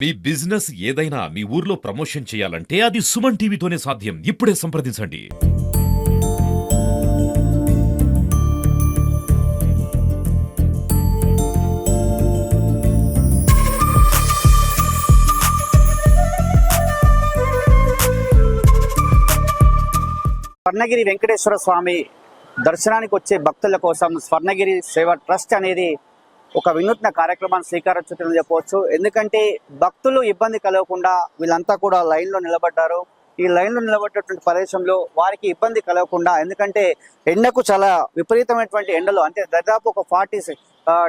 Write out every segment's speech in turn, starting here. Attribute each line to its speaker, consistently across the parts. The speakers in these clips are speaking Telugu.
Speaker 1: మీ బిజినెస్ ఏదైనా మీ ఊర్లో ప్రమోషన్ చేయాలంటే అది సుమన్ టీవీతోనే సాధ్యం. ఇప్పుడే సంప్రదించండి.
Speaker 2: స్వర్ణగిరి వెంకటేశ్వర స్వామి దర్శనానికి వచ్చే భక్తుల కోసం స్వర్ణగిరి సేవ ట్రస్ట్ అనేది ఒక వినూత్న కార్యక్రమాన్ని శ్రీకారం చుట్టిందని చెప్పవచ్చు. ఎందుకంటే భక్తులు ఇబ్బంది కలగకుండా వీళ్ళంతా కూడా లైన్లో నిలబడ్డారు. ఈ లైన్లో నిలబడ్డటువంటి ప్రదేశంలో వారికి ఇబ్బంది కలగకుండా, ఎందుకంటే ఎండకు చాలా విపరీతమైనటువంటి ఎండలు, అంటే దాదాపు ఒక 40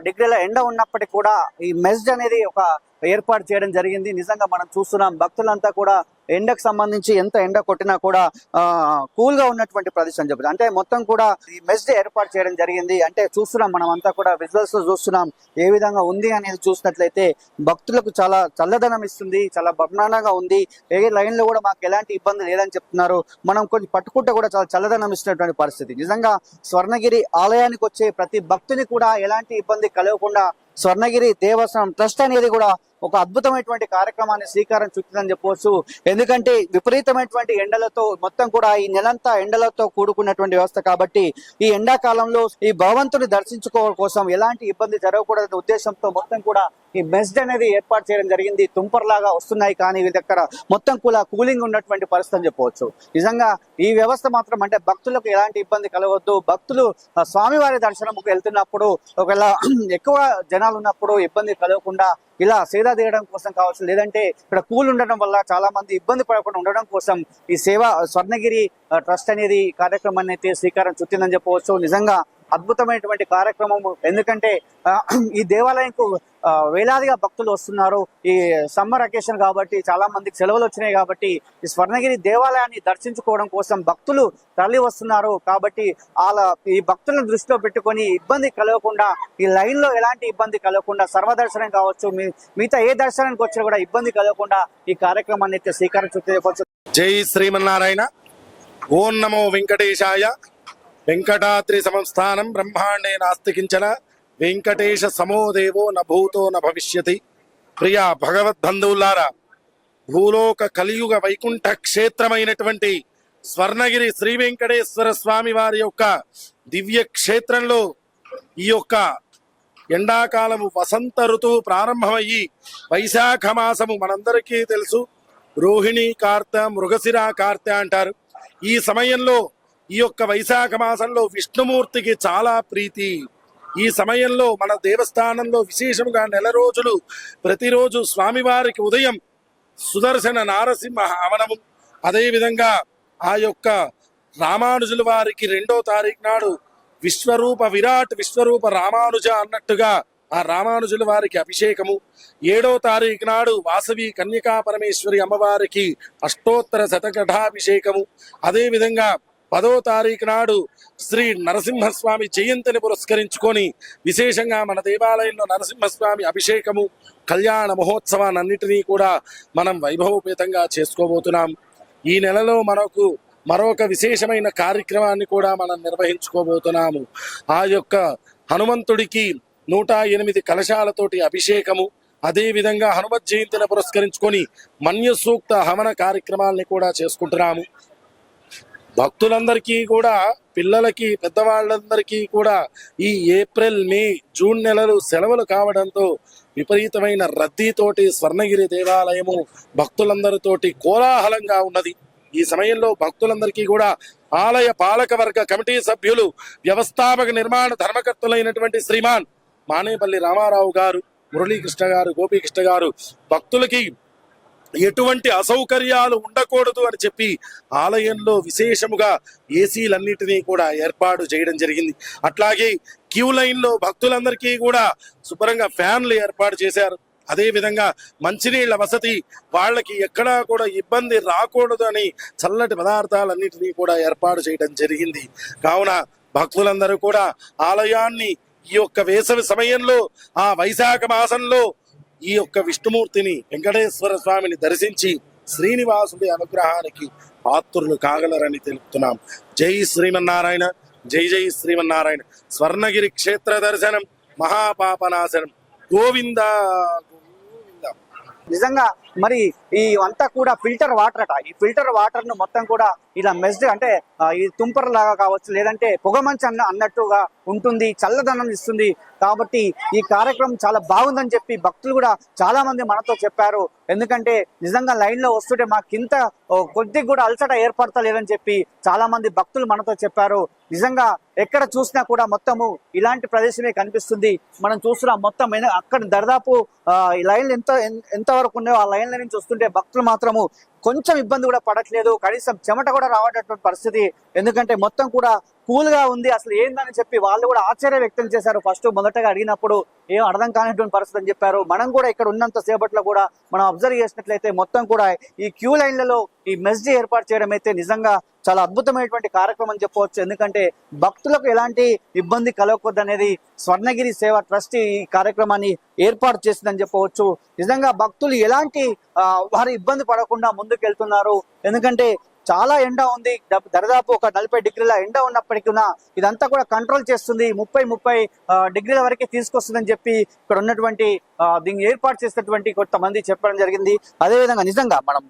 Speaker 2: డిగ్రీల ఎండ ఉన్నప్పటికీ కూడా ఈ మెస్డ్ అనేది ఒక ఏర్పాటు చేయడం జరిగింది. నిజంగా మనం చూస్తున్నాం, భక్తులంతా కూడా ఎండకు సంబంధించి ఎంత ఎండ కొట్టినా కూడా కూల్ గా ఉన్నటువంటి ప్రదేశం చెప్పచ్చు. అంటే మొత్తం కూడా ఈ మెస్డ్ ఏర్పాటు చేయడం జరిగింది. అంటే చూస్తున్నాం, మనం అంతా కూడా విజువల్స్ లో చూస్తున్నాం ఏ విధంగా ఉంది అనేది. చూసినట్లయితే భక్తులకు చాలా చల్లదనం ఇస్తుంది, చాలా బ్రహ్మాండంగా ఉంది. ఏ లైన్ లో కూడా మాకు ఎలాంటి ఇబ్బంది లేదని చెప్తున్నారు. మనం కొంచెం పట్టుకుంటే కూడా చాలా చల్లదనం ఇస్తున్నటువంటి పరిస్థితి. నిజంగా స్వర్ణగిరి ఆలయానికి వచ్చే ప్రతి భక్తుని కూడా ఎలాంటి ఇబ్బంది కలగకుండా స్వర్ణగిరి దేవస్థానం ట్రస్ట్ అనేది కూడా ఒక అద్భుతమైనటువంటి కార్యక్రమాన్ని శ్రీకారం చుట్టిందని చెప్పవచ్చు. ఎందుకంటే విపరీతమైనటువంటి ఎండలతో మొత్తం కూడా ఈ నెలంతా ఎండలతో కూడుకున్నటువంటి వ్యవస్థ కాబట్టి ఈ ఎండాకాలంలో ఈ భగవంతుని దర్శించుకోవడం కోసం ఎలాంటి ఇబ్బంది జరగకూడదనే ఉద్దేశంతో మొత్తం కూడా ఈ మెస్డ్ అనేది ఏర్పాటు చేయడం జరిగింది. తుంపర్లాగా వస్తున్నాయి కానీ వీళ్ళ దగ్గర మొత్తం కూడా కూలింగ్ ఉన్నటువంటి పరిస్థితి అని చెప్పవచ్చు. నిజంగా ఈ వ్యవస్థ మాత్రం అంటే భక్తులకు ఎలాంటి ఇబ్బంది కలగవద్దు. భక్తులు స్వామివారి దర్శనంకు వెళ్తున్నప్పుడు ఒకవేళ ఎక్కువ జనాలు ఉన్నప్పుడు ఇబ్బంది కలగకుండా ఇలా సేద తీయడం కోసం కావచ్చు, లేదంటే ఇక్కడ కూల్ ఉండడం వల్ల చాలా మంది ఇబ్బంది పడకుండా ఉండడం కోసం ఈ సేవ స్వర్ణగిరి ట్రస్ట్ అనేది కార్యక్రమాన్ని అయితే శ్రీకారం చుట్టిందని చెప్పవచ్చు. నిజంగా అద్భుతమైనటువంటి కార్యక్రమం. ఎందుకంటే ఈ దేవాలయంకు వేలాదిగా భక్తులు వస్తున్నారు. ఈ సమ్మర్ అకేషన్ కాబట్టి చాలా మందికి సెలవులు వచ్చినాయి కాబట్టి ఈ స్వర్ణగిరి దేవాలయాన్ని దర్శించుకోవడం కోసం భక్తులు తరలి వస్తున్నారు. కాబట్టి ఈ భక్తులను దృష్టిలో పెట్టుకొని ఇబ్బంది కలగకుండా, ఈ లైన్ లో ఎలాంటి ఇబ్బంది కలగకుండా, సర్వదర్శనం కావచ్చు, మిగతా ఏ దర్శనానికి వచ్చినా కూడా ఇబ్బంది కలగకుండా ఈ కార్యక్రమాన్ని అయితే శ్రీకారం చుట్టూ.
Speaker 3: జై శ్రీమన్నారాయణ. ఓం నమో వెంకటేశాయ. వెంకటాద్రి సంస్థానం బ్రహ్మాండే నాస్తి కించన వెంకటేశ సమోదేవో నభూతో న భవిష్యతి. ప్రియ భగవద్బంధువులారా, భూలోక కలియుగ వైకుంఠ క్షేత్రమైనటువంటి స్వర్ణగిరి శ్రీ వెంకటేశ్వర స్వామి వారి యొక్క దివ్య క్షేత్రంలో ఈ యొక్క ఎండాకాలము వసంత ఋతువు ప్రారంభమయ్యి వైశాఖ మాసము మనందరికీ తెలుసు, రోహిణి కార్తె, మృగశిర కార్తె అంటారు. ఈ సమయంలో ఈ యొక్క వైశాఖ మాసంలో విష్ణుమూర్తికి చాలా ప్రీతి. ఈ సమయంలో మన దేవస్థానంలో విశేషంగా నెల రోజులు ప్రతిరోజు స్వామివారికి ఉదయం సుదర్శన నారసింహ హవనము, అదేవిధంగా ఆ యొక్క రామానుజుల వారికి 2వ తారీఖు నాడు విశ్వరూప విరాట్ విశ్వరూప రామానుజ అన్నట్టుగా ఆ రామానుజుల వారికి అభిషేకము, 7వ తారీఖు నాడు వాసవి కన్యకా పరమేశ్వరి అమ్మవారికి అష్టోత్తర శతకఠాభిషేకము, అదేవిధంగా 10వ తారీఖు నాడు శ్రీ నరసింహస్వామి జయంతిని పురస్కరించుకొని విశేషంగా మన దేవాలయంలో నరసింహస్వామి అభిషేకము, కళ్యాణ మహోత్సవాన్నింటినీ కూడా మనం వైభవపేతంగా చేసుకోబోతున్నాం. ఈ నెలలో మనకు మరొక విశేషమైన కార్యక్రమాన్ని కూడా మనం నిర్వహించుకోబోతున్నాము. ఆ యొక్క హనుమంతుడికి 108 కలశాలతోటి అభిషేకము, అదేవిధంగా హనుమత్ జయంతిని పురస్కరించుకొని మన్య సూక్త హవన కార్యక్రమాలని కూడా చేసుకుంటున్నాము. భక్తులందరికీ కూడా, పిల్లలకి పెద్దవాళ్ళందరికీ కూడా ఈ ఏప్రిల్, మే, జూన్ నెలలు సెలవులు కావడంతో విపరీతమైన రద్దీతోటి స్వర్ణగిరి దేవాలయము భక్తులందరితోటి కోలాహలంగా ఉన్నది. ఈ సమయంలో భక్తులందరికీ కూడా ఆలయ పాలక వర్గ కమిటీ సభ్యులు, వ్యవస్థాపక నిర్మాణ ధర్మకర్తలైనటువంటి శ్రీమాన్ మానేపల్లి రామారావు గారు, మురళీకృష్ణ గారు, గోపీకృష్ణ గారు భక్తులకి ఎటువంటి అసౌకర్యాలు ఉండకూడదు అని చెప్పి ఆలయంలో విశేషముగా ఏసీలన్నిటినీ కూడా ఏర్పాటు చేయడం జరిగింది. అట్లాగే క్యూ లైన్లో భక్తులందరికీ కూడా శుభ్రంగా ఫ్యాన్లు ఏర్పాటు చేశారు. అదేవిధంగా మంచినీళ్ల వసతి, వాళ్ళకి ఎక్కడా కూడా ఇబ్బంది రాకూడదు అని చల్లటి పదార్థాలన్నిటినీ కూడా ఏర్పాటు చేయడం జరిగింది. కావున భక్తులందరూ కూడా ఆలయాన్ని ఈ యొక్క వేసవి సమయంలో, ఆ వైశాఖ మాసంలో ఈ యొక్క విష్ణుమూర్తిని, వెంకటేశ్వర స్వామిని దర్శించి శ్రీనివాసుడి అనుగ్రహానికి పాత్రులు కాగలరని తెలుపుతున్నాం. జై శ్రీమన్నారాయణ. జై జై శ్రీమన్నారాయణ. స్వర్ణగిరి క్షేత్ర దర్శనం మహాపాపనాశనం. గోవింద.
Speaker 2: నిజంగా మరి ఈ అంతా కూడా ఫిల్టర్ వాటర్ అట. ఈ ఫిల్టర్ వాటర్ ను మొత్తం కూడా ఇలా మెస్డ్ అంటే ఈ తుంపర లాగా కావచ్చు, లేదంటే పొగమంచు అన్నట్టుగా ఉంటుంది, చల్లదనం ఇస్తుంది. కాబట్టి ఈ కార్యక్రమం చాలా బాగుందని చెప్పి భక్తులు కూడా చాలా మంది మనతో చెప్పారు. ఎందుకంటే నిజంగా లైన్ లో వస్తుంటే మాకింత కొద్దిగా కూడా అలసట ఏర్పడతలేదని చెప్పి చాలా మంది భక్తులు మనతో చెప్పారు. నిజంగా ఎక్కడ చూసినా కూడా మొత్తము ఇలాంటి ప్రదేశమే కనిపిస్తుంది. మనం చూస్తున్నాం మొత్తం అక్కడ దాదాపు ఈ లైన్లు ఎంత వరకు ఉన్నాయో ఆ లైన్ల నుంచి వస్తుంటే భక్తులు మాత్రము కొంచెం ఇబ్బంది కూడా పడట్లేదు, కనీసం చెమట కూడా రావటటువంటి పరిస్థితి. ఎందుకంటే మొత్తం కూడా కూల్ గా ఉంది, అసలు ఏందని చెప్పి వాళ్ళు కూడా ఆశ్చర్యం వ్యక్తం చేశారు. ఫస్ట్ మొదటగా అడిగినప్పుడు ఏం అర్థం కానిటువంటి పరిస్థితి అని చెప్పారు. మనం కూడా ఇక్కడ ఉన్నంత సేపట్లో కూడా మనం అబ్జర్వ్ చేసినట్లయితే మొత్తం కూడా ఈ క్యూ లైన్లలో ఈ మెస్జీ ఏర్పాటు చేయడం అయితే నిజంగా చాలా అద్భుతమైనటువంటి కార్యక్రమం అని చెప్పవచ్చు. ఎందుకంటే భక్తులకు ఎలాంటి ఇబ్బంది కలగకూడదు అనేది స్వర్ణగిరి సేవా ట్రస్ట్ ఈ కార్యక్రమాన్ని ఏర్పాటు చేసిందని చెప్పవచ్చు. నిజంగా భక్తులు ఎలాంటి వారు ఇబ్బంది పడకుండా ముందుకు వెళ్తున్నారు. ఎందుకంటే చాలా ఎండ ఉంది, దాదాపు ఒక 40 డిగ్రీల ఎండ ఉన్నప్పటికీ ఇదంతా కూడా కంట్రోల్ చేస్తుంది. 30 డిగ్రీల వరకే తీసుకొస్తుందని చెప్పి ఇక్కడ ఉన్నటువంటి దీన్ని ఏర్పాటు చేసినటువంటి కొంతమంది చెప్పడం జరిగింది. అదేవిధంగా నిజంగా మనం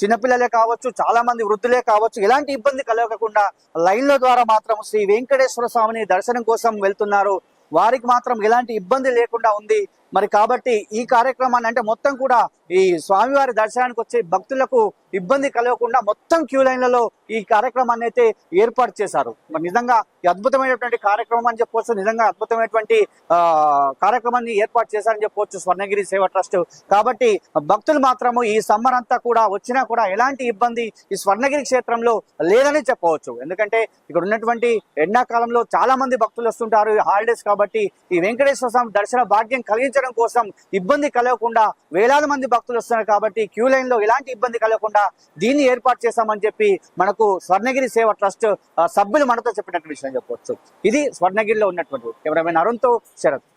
Speaker 2: చిన్నపిల్లలే కావచ్చు, చాలా మంది వృద్ధులే కావచ్చు, ఎలాంటి ఇబ్బంది కలగకుండా లైన్ల ద్వారా మాత్రం శ్రీ వెంకటేశ్వర స్వామిని దర్శనం కోసం వెళ్తున్నారు. వారికి మాత్రం ఎలాంటి ఇబ్బంది లేకుండా ఉంది. మరి కాబట్టి ఈ కార్యక్రమాన్ని అంటే మొత్తం కూడా ఈ స్వామివారి దర్శనానికి వచ్చే భక్తులకు ఇబ్బంది కలగకుండా మొత్తం క్యూ లైన్లలో ఈ కార్యక్రమాన్ని అయితే ఏర్పాటు చేశారు. మరి నిజంగా ఈ అద్భుతమైనటువంటి కార్యక్రమం అని చెప్పవచ్చు. నిజంగా అద్భుతమైనటువంటి కార్యక్రమాన్ని ఏర్పాటు చేశారని చెప్పవచ్చు స్వర్ణగిరి సేవా ట్రస్ట్. కాబట్టి భక్తులు మాత్రము ఈ సమ్మర్ అంతా కూడా వచ్చినా కూడా ఎలాంటి ఇబ్బంది ఈ స్వర్ణగిరి క్షేత్రంలో లేదని చెప్పవచ్చు. ఎందుకంటే ఇక్కడ ఉన్నటువంటి ఎండాకాలంలో చాలా మంది భక్తులు వస్తుంటారు హాలిడేస్ కాబట్టి. ఈ వెంకటేశ్వర స్వామి దర్శన భాగ్యం కలిగించడం కోసం ఇబ్బంది కలగకుండా వేలాది మంది భక్తులు వస్తున్నారు. కాబట్టి క్యూ లైన్ లో ఎలాంటి ఇబ్బంది కలగకుండా దీన్ని ఏర్పాటు చేశామని చెప్పి మనకు స్వర్ణగిరి సేవా ట్రస్ట్ సభ్యులు మనతో చెప్పినటువంటి విషయం చెప్పవచ్చు. ఇది స్వర్ణగిరిలో ఉన్నటువంటి కెమెరామెన్ అరుణ్తో శరత్.